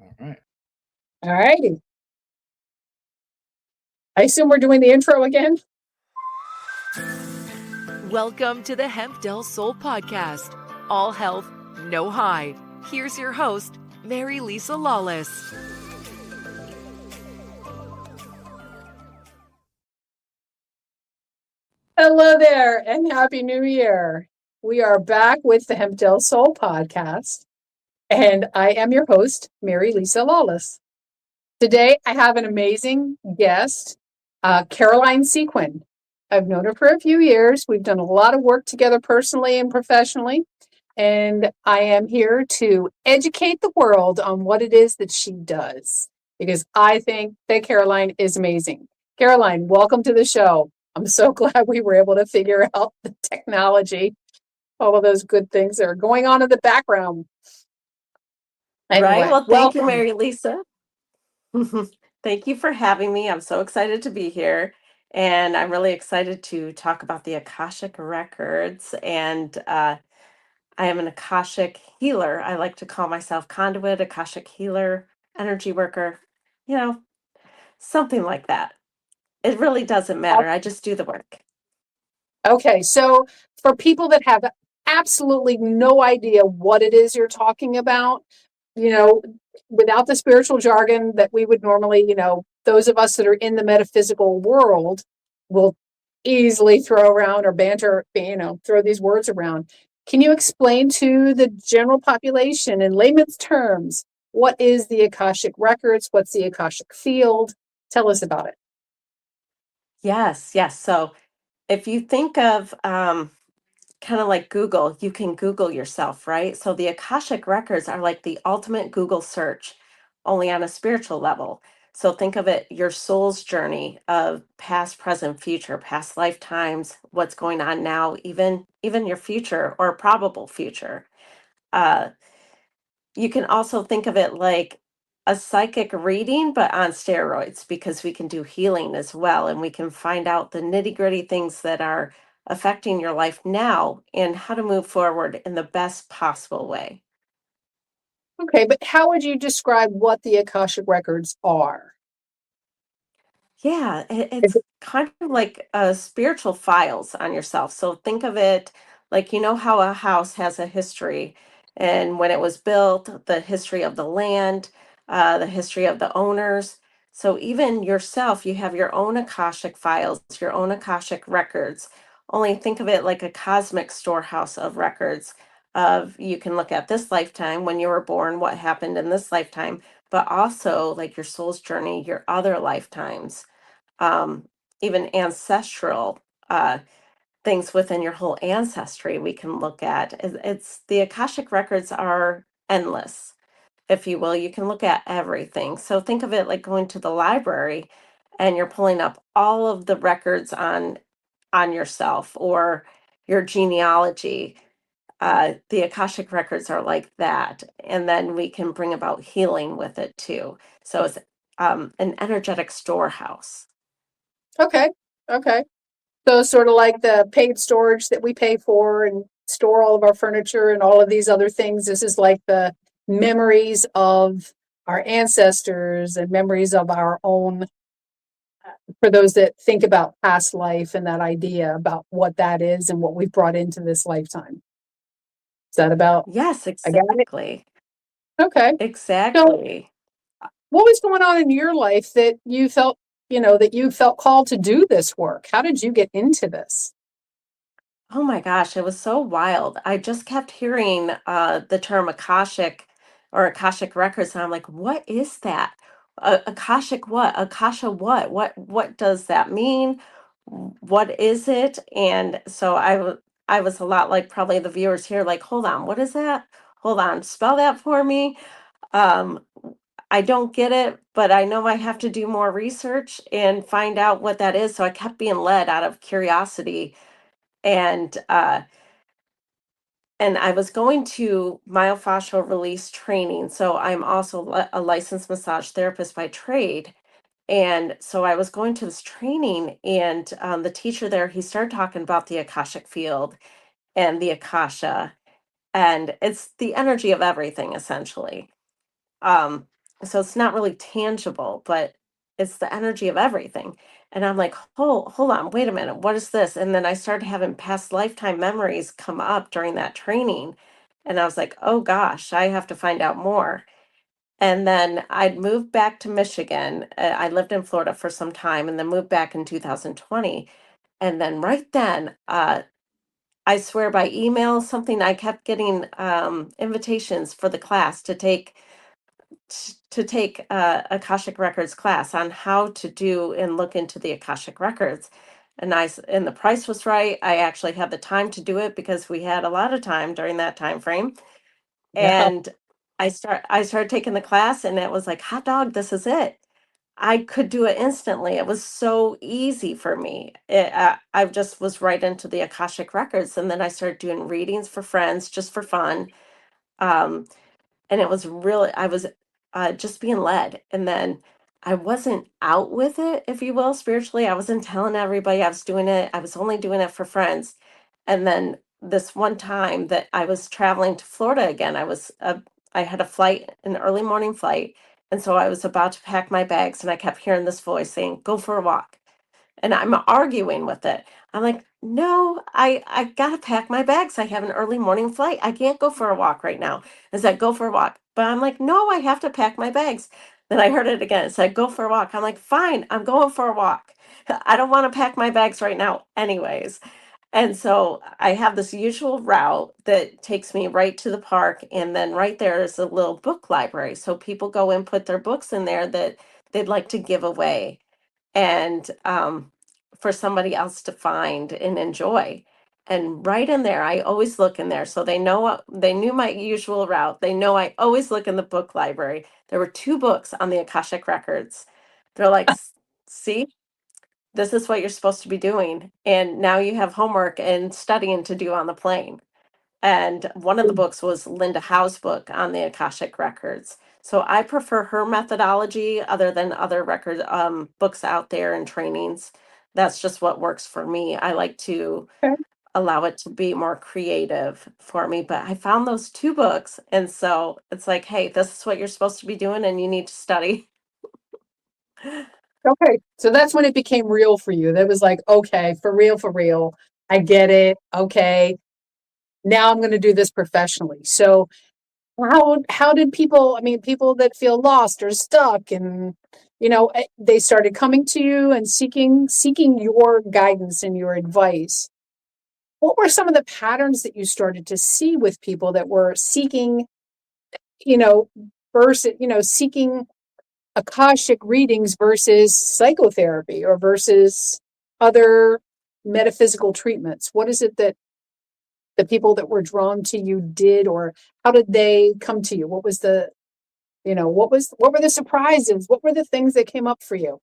All right. All righty. I assume we're doing the intro again. Welcome to the Hemp Del Soul podcast. All health, no hide. Here's your host, Mary Lisa Lawless. Hello there and Happy New Year. We are back with the Hemp Del Soul podcast, and I am your host, Mary Lisa Lawless. Today, I have an amazing guest, Caroline Sequin. I've known her for a few years. We've done a lot of work together personally and professionally, and I am here to educate the world on what it is that she does, because I think that Caroline is amazing. Caroline, welcome to the show. I'm so glad we were able to figure out the technology, all of those good things that are going on in the background. Right. Anyway, Well, thank you, welcome. Mary Lisa. Thank you for having me. I'm so excited to be here. And I'm really excited to talk about the Akashic Records. And I am an Akashic healer. I like to call myself conduit, Akashic healer, energy worker, you know, something like that. It really doesn't matter. I just do the work. Okay, so for people that have absolutely no idea what it is you're talking about, you know, without the spiritual jargon that we would normally, those of us that are in the metaphysical world will easily throw around or banter, throw these words around. Can you explain to the general population in layman's terms, what is the Akashic Records? What's the Akashic field? Tell us about it. Yes. So if you think of kind of like Google, you can Google yourself, right? So the Akashic Records are like the ultimate Google search, only on a spiritual level. So think of it, your soul's journey of past, present, future, past lifetimes, what's going on now, even your future or probable future. Uh, you can also think of it like a psychic reading, but on steroids, because we can do healing as well. And we can find out the nitty gritty things that are affecting your life now and how to move forward in the best possible way. Okay, but how would you describe what the Akashic Records are? Yeah, Is it's it- kind of like spiritual files on yourself. So think of it like, you know how a house has a history, and when it was built, the history of the land, the history of the owners. So even yourself, you have your own Akashic files, your own Akashic records. Only think of it like a cosmic storehouse of records of you can look at this lifetime when you were born, what happened in this lifetime, but also like your soul's journey, your other lifetimes, um, even ancestral things within your whole ancestry we can look at. It's the Akashic records are endless, if you will. You can look at everything. So think of it like going to the library and you're pulling up all of the records on yourself or your genealogy. The Akashic records are like that. And then we can bring about healing with it too. So it's an energetic storehouse. Okay, okay. So sort of like the paid storage that we pay for and store all of our furniture and all of these other things. This is like the memories of our ancestors and memories of our own, for those that think about past life and that idea about what that is and what we've brought into this lifetime. Is that about, Yes, I got it? exactly. Okay. So Exactly. what was going on in your life that you felt, that you felt called to do this work? How did you get into this? Oh my gosh, it was so wild. I just kept hearing the term Akashic or Akashic records, and I'm like, what is that? Akashic what? Akasha what? What does that mean? What is it? And so I was a lot like probably the viewers here, like, hold on, what is that? Hold on, spell that for me. Um, I don't get it, but I know I have to do more research and find out what that is. So I kept being led out of curiosity, and I was going to myofascial release training. So I'm also a licensed massage therapist by trade. And so I was going to this training, and the teacher there, he started talking about the Akashic field and the Akasha, and it's the energy of everything essentially. Um, So it's not really tangible, but it's the energy of everything. And I'm like, hold on, wait a minute, what is this? And then I started having past lifetime memories come up during that training. And I was like, oh gosh, I have to find out more. And then I'd moved back to Michigan. I lived in Florida for some time and then moved back in 2020. And then right then, I swear by email, something I kept getting invitations for the class to take Akashic Records class on how to do and look into the Akashic Records. And the price was right. I actually had the time to do it because we had a lot of time during that time frame. Yeah. And I started taking the class and it was like, hot dog, this is it. I could do it instantly. It was so easy for me. I just was right into the Akashic Records. And then I started doing readings for friends just for fun. Um, and it was really, I was just being led. And then I wasn't out with it, if you will, spiritually. I wasn't telling everybody I was doing it. I was only doing it for friends. And then this one time that I was traveling to Florida again, I had a flight, an early morning flight. And so I was about to pack my bags and I kept hearing this voice saying, go for a walk, and I'm arguing with it. I'm like, no, I gotta pack my bags. I have an early morning flight. I can't go for a walk right now. It said, go for a walk. But I'm like, no, I have to pack my bags. Then I heard it again. It said, go for a walk. I'm like, fine, I'm going for a walk. I don't want to pack my bags right now, anyways. And so I have this usual route that takes me right to the park. And then right there is a little book library. So people go and put their books in there that they'd like to give away and for somebody else to find and enjoy. And right in there, I always look in there. So they knew my usual route. They know I always look in the book library. There were two books on the Akashic Records. They're like, see, this is what you're supposed to be doing. And now you have homework and studying to do on the plane. And one of the books was Linda Howe's book on the Akashic Records. So I prefer her methodology other than other record books out there and trainings. That's just what works for me. I like to Okay. allow it to be more creative for me. But I found those two books. And so it's like, hey, this is what you're supposed to be doing and you need to study. Okay. So that's when it became real for you. That was like, okay, for real, for real. I get it. Okay. Now I'm going to do this professionally. So how did people, I mean, people that feel lost or stuck and they started coming to you and seeking your guidance and your advice. What were some of the patterns that you started to see with people that were seeking, you know, versus, seeking Akashic readings versus psychotherapy or versus other metaphysical treatments? What is it that the people that were drawn to you did, or how did they come to you? What was the, what were the surprises? What were the things that came up for you?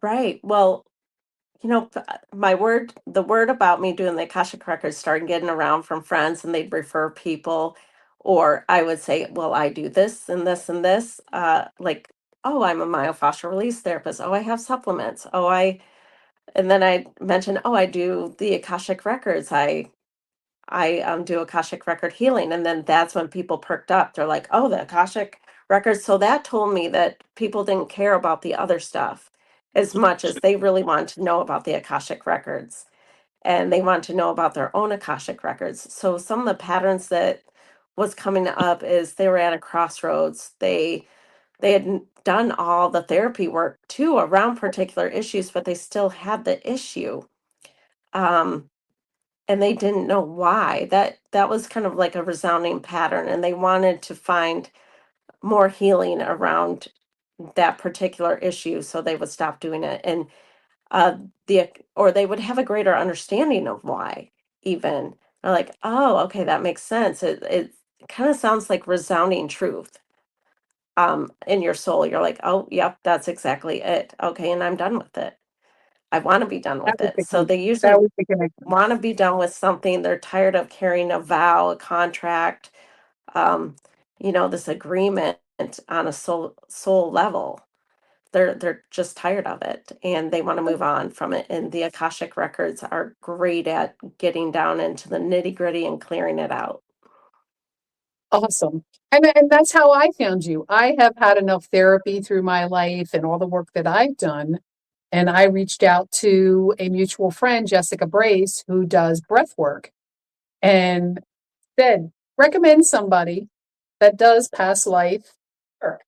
Right. Well, the word about me doing the Akashic Records started getting around from friends, and they'd refer people, or I would say, well, I do this and this and this. Like, oh, I'm a myofascial release therapist. Oh, I have supplements. And then I mentioned, oh, I do the Akashic Records. I do Akashic Record healing. And then that's when people perked up. They're like, oh, the Akashic Records. So that told me that people didn't care about the other stuff as much as they really wanted to know about the Akashic Records, and they want to know about their own Akashic Records. So some of the patterns that was coming up is they were at a crossroads. They had done all the therapy work too around particular issues, but they still had the issue. Um, and they didn't know why. That was kind of like a resounding pattern, and they wanted to find more healing around that particular issue, so they would stop doing it. And uh or they would have a greater understanding of why. Even they're like, oh, okay, that makes sense. It kind of sounds like resounding truth in your soul. You're like, oh, yep, that's exactly it. Okay, and I'm done with it. I want to be done That with was it. the So they that usually was the connection. want to be done with something. They're tired of carrying a vow, a contract, um, this agreement on a soul level. They're just tired of it and they want to move on from it. And the Akashic Records are great at getting down into the nitty gritty and clearing it out. Awesome. And that's how I found you. I have had enough therapy through my life and all the work that I've done. And I reached out to a mutual friend, Jessica Brace, who does breath work, and said, recommend somebody that does past life work.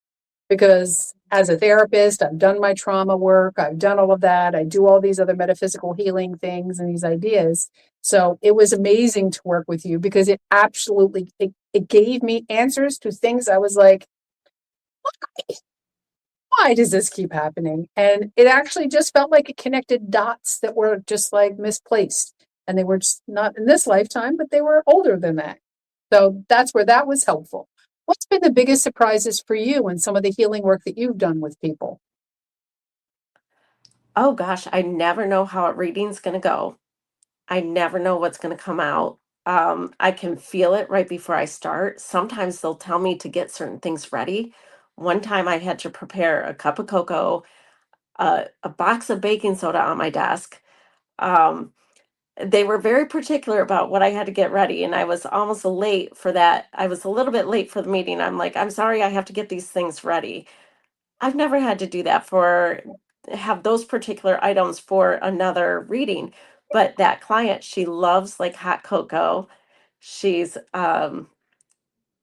Because as a therapist, I've done my trauma work, I've done all of that, I do all these other metaphysical healing things and these ideas. So it was amazing to work with you because it absolutely it gave me answers to things I was like, why does this keep happening? And it actually just felt like it connected dots that were just like misplaced. And they were just not in this lifetime, but they were older than that. So that's where that was helpful. What's been the biggest surprises for you in some of the healing work that you've done with people? Oh gosh, I never know how a reading's going to go. I never know what's going to come out. I can feel it right before I start. Sometimes they'll tell me to get certain things ready. One time I had to prepare a cup of cocoa, a box of baking soda on my desk. Um, they were very particular about what I had to get ready, and I was almost late for that. I was a little bit late for the meeting. I'm like, I'm sorry, I have to get these things ready. I've never had to do that for have those particular items for another reading, but that client, she loves like hot cocoa. She's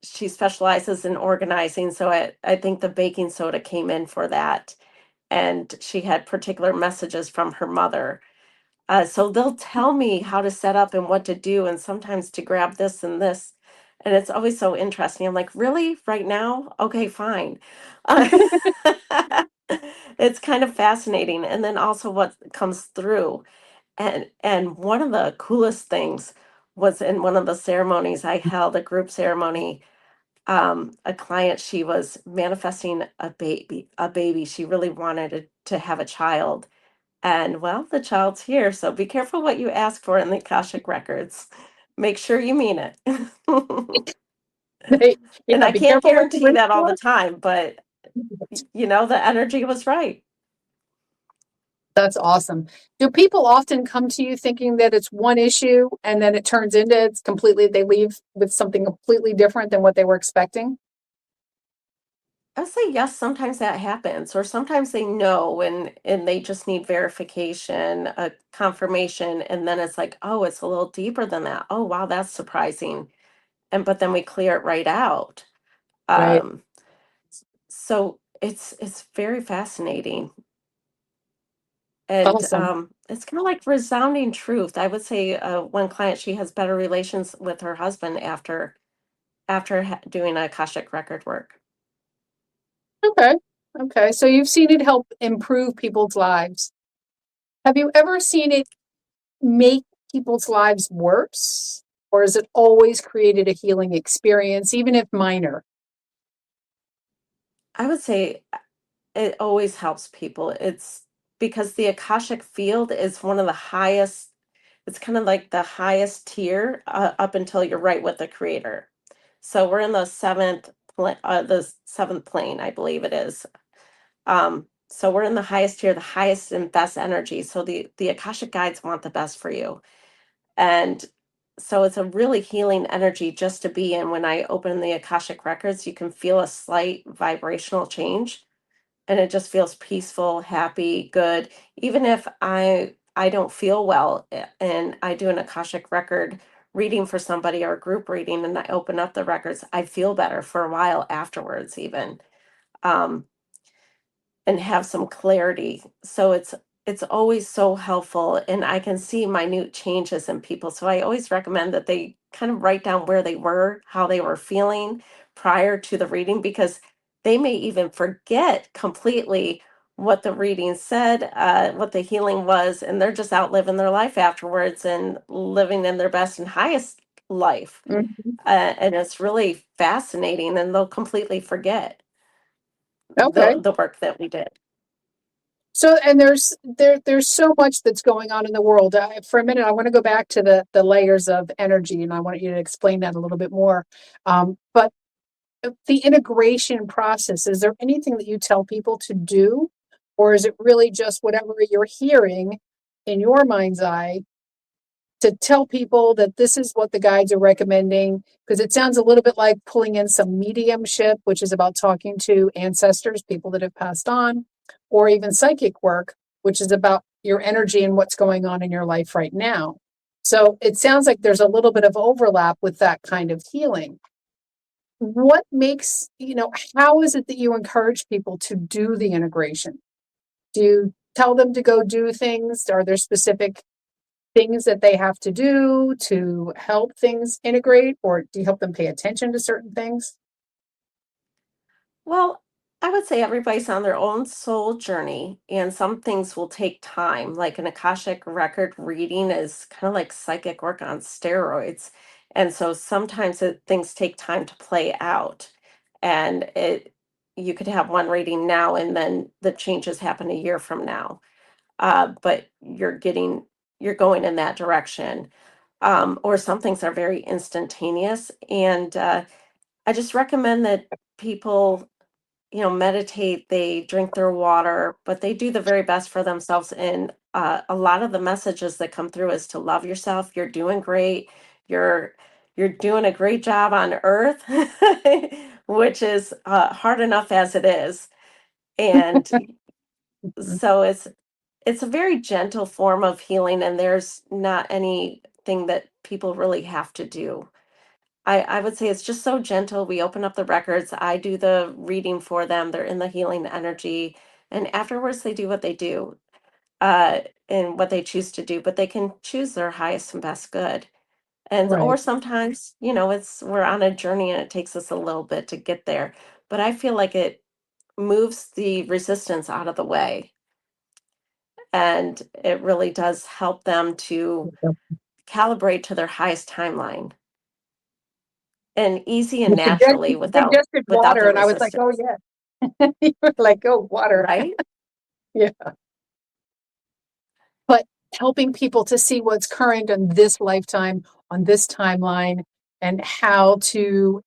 she specializes in organizing, so I think the baking soda came in for that. And she had particular messages from her mother. So they'll tell me how to set up and what to do, and sometimes to grab this and this. And it's always so interesting. I'm like, really? Right now? Okay, fine. Uh, it's kind of fascinating. And then also what comes through. And one of the coolest things was in one of the ceremonies I held, a group ceremony. A client, she was manifesting a baby. She really wanted to have a child, and well, the child's here, so be careful what you ask for in the Akashic Records. Make sure you mean it. They, And yeah, I be can't careful what you guarantee wish that all the for. time, but the energy was right. That's awesome. Do people often come to you thinking that it's one issue and then it turns into it's completely, they leave with something completely different than what they were expecting? I say yes, sometimes that happens, or sometimes they know and they just need verification, a confirmation, and then it's like, oh, it's a little deeper than that. Oh, wow, that's surprising. And but then we clear it right out. Right. Um, so it's very fascinating. And Awesome. it's kind of like resounding truth. I would say one client, she has better relations with her husband after doing Akashic record work. Okay. Okay. So you've seen it help improve people's lives. Have you ever seen it make people's lives worse? Or has it always created a healing experience, even if minor? I would say it always helps people. It's because the Akashic field is one of the highest, it's kind of like the highest tier up until you're right with the creator. So we're in the seventh plane, I believe it is. So we're in the highest tier, the highest and best energy. So the Akashic guides want the best for you. And so it's a really healing energy just to be in. When I open the Akashic records, you can feel a slight vibrational change, and it just feels peaceful, happy, good. Even if I don't feel well, and I do an Akashic record reading for somebody or a group reading, and I open up the records, I feel better for a while afterwards even. Um, and have some clarity. So it's always so helpful, and I can see minute changes in people. So I always recommend that they kind of write down where they were, how they were feeling prior to the reading, because they may even forget completely what the reading said, what the healing was, and they're just out living their life afterwards and living in their best and highest life. Mhm. And it's really fascinating, and they'll completely forget Okay. the work that we did. So, and there's so much that's going on in the world. For a minute, I want to go back to the layers of energy, and I want you to explain that a little bit more. But the integration process, is there anything that you tell people to do, or is it really just whatever you're hearing in your mind's eye? to tell people that this is what the guides are recommending, because it sounds a little bit like pulling in some mediumship, which is about talking to ancestors, people that have passed on, or even psychic work, which is about your energy and what's going on in your life right now. So it sounds like there's a little bit of overlap with that kind of healing. What makes, how is it that you encourage people to do the integration? Do you tell them to go do things? Are there specific things that they have to do to help things integrate, or do you help them pay attention to certain things? Well, I would say everybody's on their own soul journey, and some things will take time. Like an Akashic record reading is kind of like psychic work on steroids. And so sometimes things take time to play out. And you could have one reading now and then the changes happen a year from now. But you're going in that direction. Or some things are very instantaneous. And I just recommend that people meditate, they drink their water, but they do the very best for themselves. And a lot of the messages that come through is to love yourself. You're doing great. You're you're doing a great job on Earth, which is hard enough as it is. And so it's a very gentle form of healing, and there's not anything that people really have to do. I would say it's just so gentle. We open up the records. I do the reading for them. They're in the healing energy. And afterwards, they do what they do uh, and what they choose to do, but they can choose their highest and best good. And or Right. sometimes, it's we're on a journey and it takes us a little bit to get there. But I feel like it moves the resistance out of the way. And it really does help them to calibrate to their highest timeline and easy and You naturally suggested without water, the and I was like, oh, resistance. yeah. You were like, oh, water. Right? Yeah. But helping people to see what's current in this lifetime, on this timeline, and how to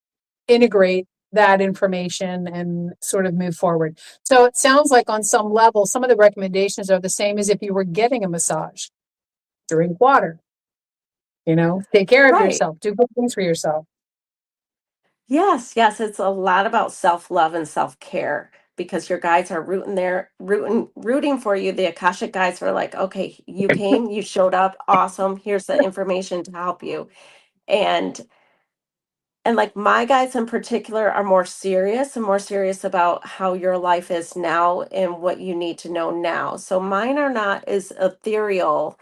integrate that information and sort of move forward. So it sounds like on some level, some of the recommendations are the same as if you were getting a massage. Drink water, take care of Right. yourself, do good things for yourself. Yes, yes, it's a lot about self-love and self-care because your guides are rooting for you. The Akashic guides are like, okay, you came, you showed up, awesome. Here's the information to help you. And like my guides in particular are more serious about how your life is now and what you need to know now. So mine are not as ethereal,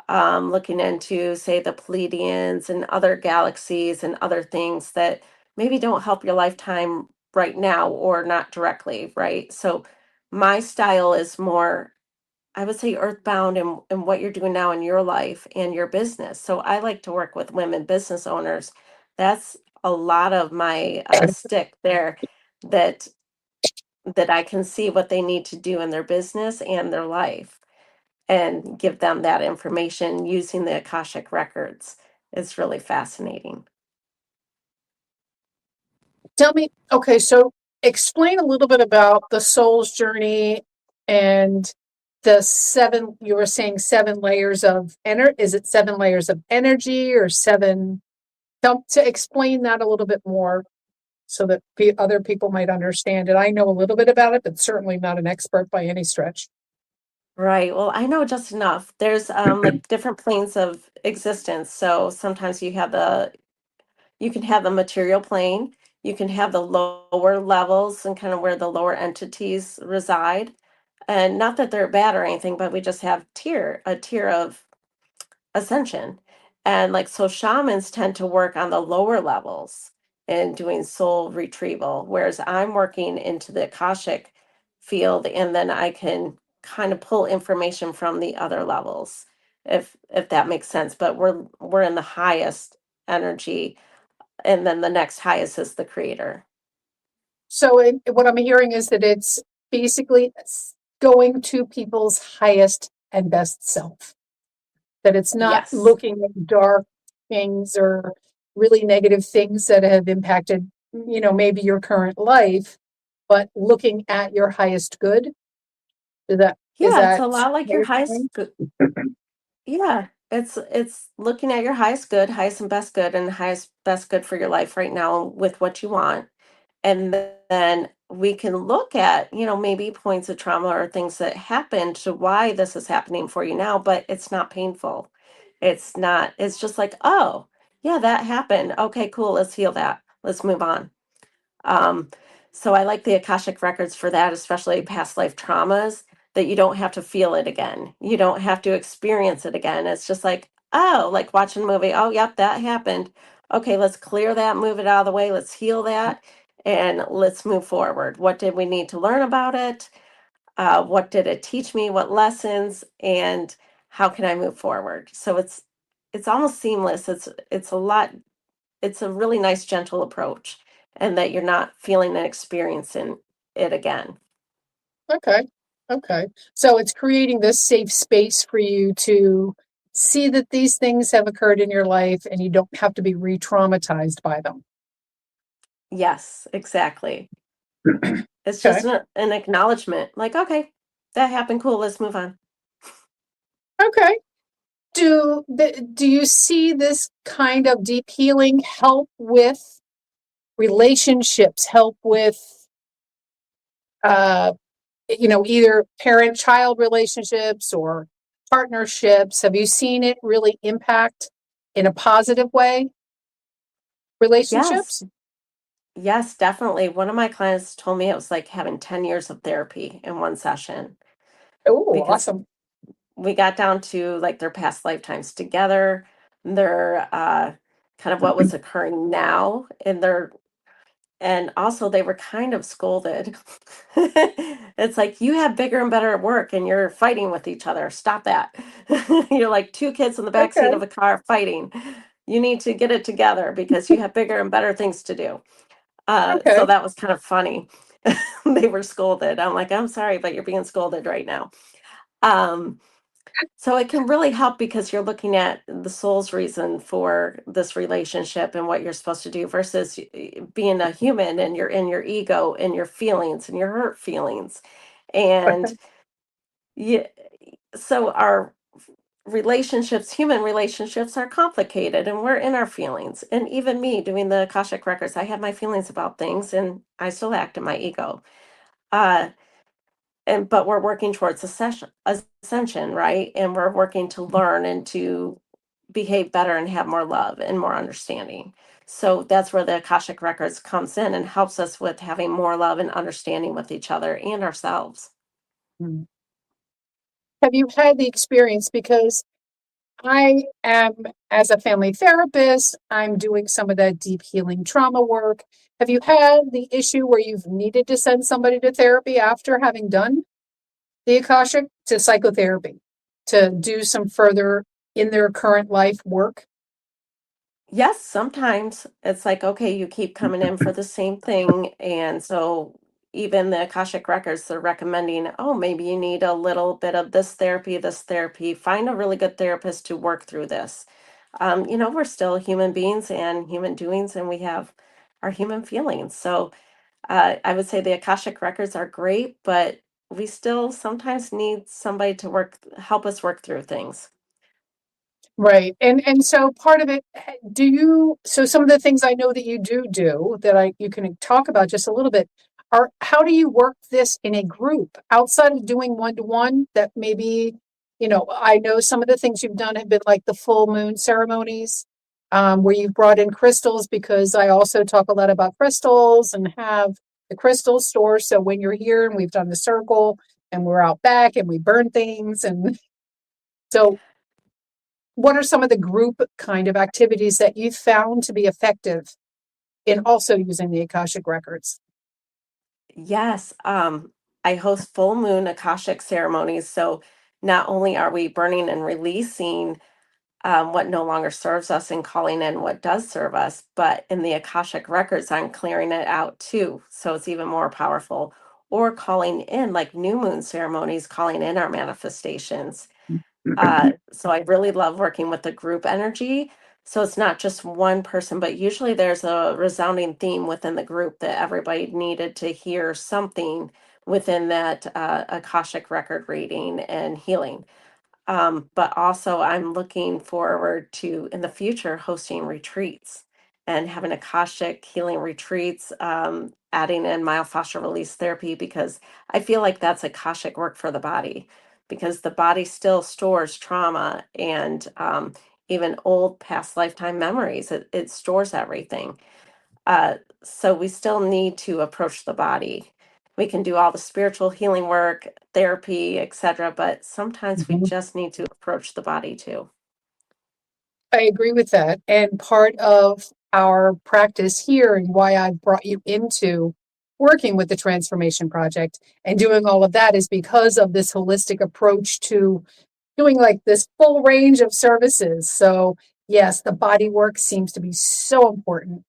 looking into, say, the Pleiadians and other galaxies and other things that maybe don't help your lifetime right now or not directly, right? So my style is more, I would say, earthbound and what you're doing now in your life and your business. So I like to work with women business owners. That's a lot of my stick there, that I can see what they need to do in their business and their life and give them that information using the Akashic records. It's really fascinating. Tell me, okay, so explain a little bit about the soul's journey and the seven, you were saying 7 layers of energy. Is it 7 layers of energy or seven? To explain that a little bit more so that other people might understand it. I know a little bit about it, but certainly not an expert by any stretch. Right. Well, I know just enough. There's like different planes of existence. So sometimes you can have the material plane, you can have the lower levels and kind of where the lower entities reside. And not that they're bad or anything, but we just have a tier of ascension. And like, so shamans tend to work on the lower levels and doing soul retrieval, whereas I'm working into the Akashic field, and then I can kind of pull information from the other levels, if that makes sense. But we're in the highest energy, and then the next highest is the creator. So what I'm hearing is that it's basically going to people's highest and best self, that it's not Yes. looking at dark things or really negative things that have impacted, maybe your current life, but looking at your highest good. Is that, is Yeah, it's that a lot like what your you're highest saying? yeah. It's looking at your highest and best good, and highest best good for your life right now with what you want. And then we can look at, maybe points of trauma or things that happened to why this is happening for you now, but it's not painful. It's not, it's just like, oh, yeah, that happened. Okay, cool. Let's heal that. Let's move on. Um, so I like the Akashic records for that, especially past life traumas, that you don't have to feel it again. You don't have to experience it again. It's just like, oh, like watching a movie. Oh, yep, that happened. Okay, let's clear that, move it out of the way. Let's heal that and let's move forward. What did we need to learn about it? What did it teach me? What lessons? And how can I move forward? So it's almost seamless. It's a lot, it's a really nice gentle approach, and that you're not feeling and experiencing it again. Okay. Okay. So it's creating this safe space for you to see that these things have occurred in your life and you don't have to be re-traumatized by them. Yes, exactly. It's just Okay. an acknowledgement, like, okay, that happened, cool, let's move on. Okay. Do you see this kind of deep healing help with relationships, help with uh either parent-child relationships or partnerships? Have you seen it really impact in a positive way Yes, relationships? yes, definitely. One of my clients told me it was like having 10 years of therapy in one session, Oh, because awesome. we got down to like their past lifetimes together, their kind of what was occurring now in their, and also they were kind of scolded. It's like, you have bigger and better work and you're fighting with each other. Stop that. You're like two kids in the back seat Okay. of a car fighting. You need to get it together because you have bigger and better things to do. So Okay. that was kind of funny. They were scolded. I'm like, I'm sorry, but you're being scolded right now. Um, so it can really help because you're looking at the soul's reason for this relationship and what you're supposed to do versus being a human, and you're in your ego and your feelings and your hurt feelings. And yeah, so our relationships, human relationships, are complicated, and we're in our feelings. And even me doing the Akashic records, I have my feelings about things and I still act in my ego. Uh, and but we're working towards ascension, right? And we're working to learn and to behave better and have more love and more understanding. So that's where the Akashic records comes in and helps us with having more love and understanding with each other and ourselves. Mm. Have you had the experience? Because I am, as a family therapist, I'm doing some of that deep healing trauma work. Have you had the issue where you've needed to send somebody to therapy after having done the Akashic, to psychotherapy, to do some further in their current life work? Yes, sometimes it's like, okay, you keep coming in for the same thing. And so even the Akashic records, they're recommending, oh, maybe you need a little bit of this therapy, this therapy. Find a really good therapist to work through this. We're still human beings and human doings, and we have our human feelings. So I would say the Akashic records are great, but we still sometimes need somebody to help us work through things. Right. And so part of it, so some of the things I know that you do that you can talk about just a little bit are, how do you work this in a group outside of doing one-to-one? That maybe, I know some of the things you've done have been like the full moon ceremonies, where you've brought in crystals, because I also talk a lot about crystals and have the crystal store. So when you're here and we've done the circle and we're out back and we burn things, and so what are some of the group kind of activities that you found to be effective in also using the Akashic records? Yes, I host full moon Akashic ceremonies. So not only are we burning and releasing what no longer serves us and calling in what does serve us, but in the Akashic records, I'm clearing it out too. So it's even more powerful. Or calling in, like new moon ceremonies, calling in our manifestations. So I really love working with the group energy. So it's not just one person, but usually there's a resounding theme within the group that everybody needed to hear something within that Akashic record reading and healing. But also, I'm looking forward to in the future hosting retreats and having Akashic healing retreats, adding in myofascial release therapy because I feel like that's Akashic work for the body because the body still stores trauma and even old past lifetime memories. It stores everything. So we still need to approach the body. We can do all the spiritual healing work, therapy, etc., but sometimes we Mhm. just need to approach the body too. I agree with that. And part of our practice here and why I brought you into working with the Transformation Project and doing all of that is because of this holistic approach to doing like this full range of services. So, yes, the body work seems to be so important.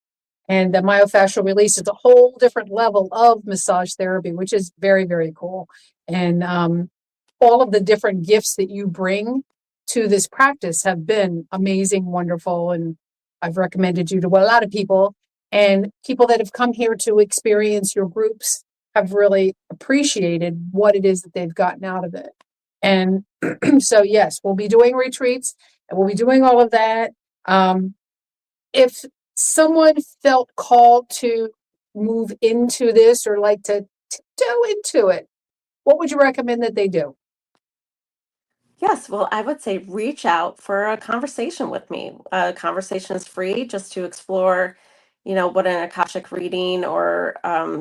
And the myofascial release is a whole different level of massage therapy, which is very, very cool. And all of the different gifts that you bring to this practice have been amazing, wonderful. And I've recommended you to a lot of people. And people that have come here to experience your groups have really appreciated what it is that they've gotten out of it. And so, yes, we'll be doing retreats and we'll be doing all of that. If someone felt called to move into this or like to go into it, what would you recommend that they do? Yes, well, I would say reach out for a conversation with me. A conversation is free just to explore, what an Akashic reading or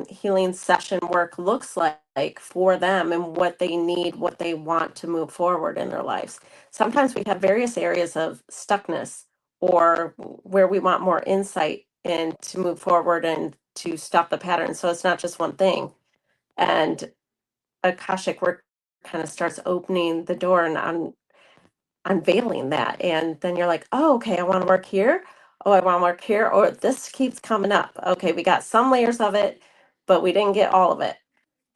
healing session work looks like for them and what they need, what they want to move forward in their lives. Sometimes we have various areas of stuckness or where we want more insight and to move forward and to stop the pattern. So it's not just one thing. And Akashic work kind of starts opening the door and unveiling that. And then you're like, oh, okay, I want to work here. Oh, I want to work here. Or this keeps coming up. Okay, we got some layers of it, but we didn't get all of it.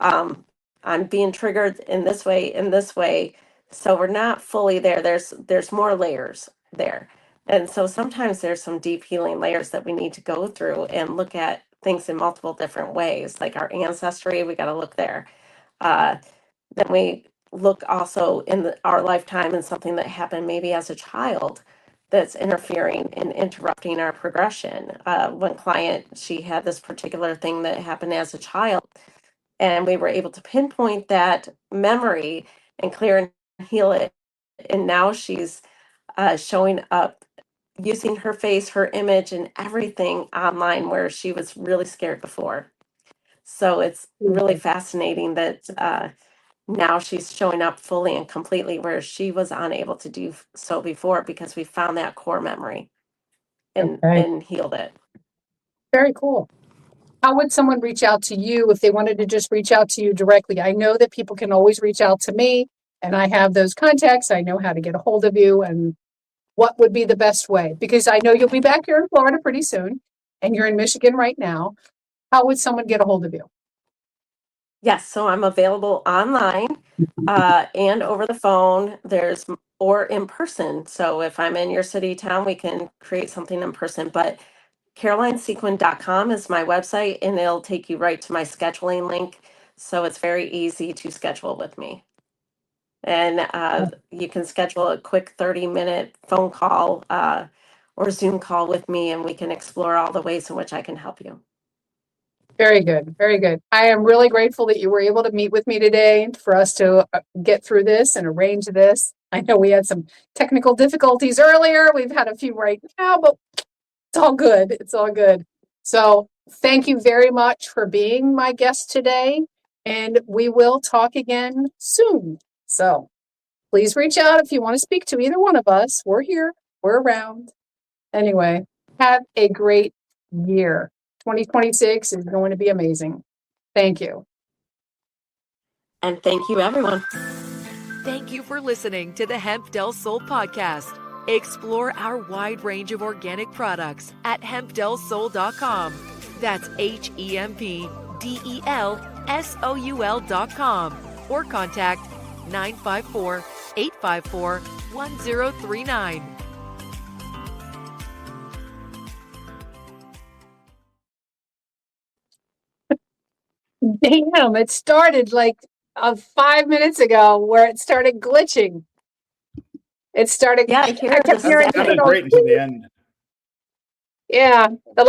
Um, I'm being triggered in this way, in this way. So we're not fully there. There's more layers there. And so sometimes there's some deep healing layers that we need to go through and look at things in multiple different ways. Like our ancestry, we got to look there. Uh, then we look also in our lifetime and something that happened maybe as a child that's interfering and interrupting our progression. One client, she had this particular thing that happened as a child, and we were able to pinpoint that memory and clear and heal it. And now she's showing up using her face, her image, and everything online where she was really scared before. So it's really fascinating that now she's showing up fully and completely where she was unable to do so before because we found that core memory and Okay, healed it. very cool. How would someone reach out to you if they wanted to just reach out to you directly? I know that people can always reach out to me, and I have those contacts. I know how to get a hold of you and what would be the best way? Because I know you'll be back here in Florida pretty soon, and you're in Michigan right now. How would someone get a hold of you? Yes, so I'm available online and over the phone. Or in person. So if I'm in your city, town, we can create something in person. But carolinesequin.com is my website, and it'll take you right to my scheduling link. So it's very easy to schedule with me. And you can schedule a quick 30-minute phone call or Zoom call with me, and we can explore all the ways in which I can help you. Very good. Very good. I am really grateful that you were able to meet with me today for us to get through this and arrange this. I know we had some technical difficulties earlier. We've had a few right now, but it's all good. It's all good. So thank you very much for being my guest today. And we will talk again soon. So please reach out if you want to speak to either one of us. We're here. We're around. Anyway, have a great year. 2026 is going to be amazing. Thank you. And thank you, everyone. Thank you for listening to the Hemp Del Sol podcast. Explore our wide range of organic products at hempdelsoul.com. That's HEMPDELSOUL.com or contact 954-854-1039. Damn, it started like 5 minutes ago where it started glitching. It started. Yeah, I hear I kept the hearing That sounded signals. great until the end. Yeah, the